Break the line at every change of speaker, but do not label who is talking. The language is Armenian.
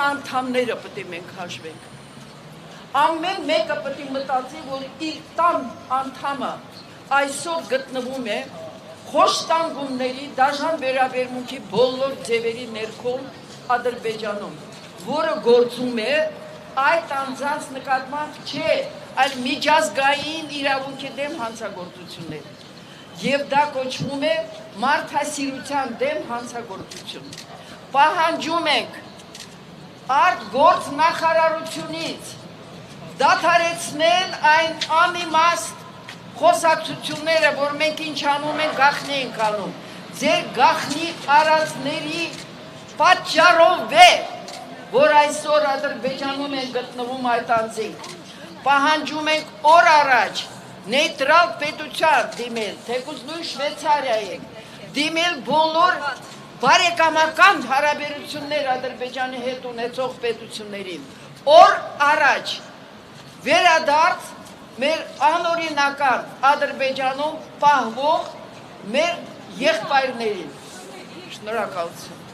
անդամները պետք է մենք հաշվենք։ Ամեն մեկը պետք է մտածի, որ իր տան անդամը այսօր գտնվում է խոշտանգումների դաժան վերաբերմունքի բոլոր ձևերի ներքո Ադրբեջանում, որը գործում է այդ անձանց նկատմամբ չէ, այլ միջազգային իրավունքի դեմ հանցագործություններ։ Եվ դա կոչվում է մարդասիրության դեմ հանցագործություն։ Պահանջում ենք արտգործնախարարությունից դադարեցնել այն անիմաստ խոսակցությունները, որ մենք ինչ անում ենք, գաղտնի ենք անում։ Ձեր գաղտնի արածների պատճառով է, որ այսօր Ադրբեջանում են գտնվում այդ անձինք։ Պահանջում ենք օր առաջ նեյտրալ պետության դիմել, թեկուզ նույն Շվեյցարիայի դիմել բոլոր բարեկամական հարաբերություններ Ադրբեջանի հետ ունեցող պետություններին։ Օր առաջ վերադարձ մեր անօրինական Ադրբեջանում պահվող մեր եղբայրներին։ Շնորհակալություն։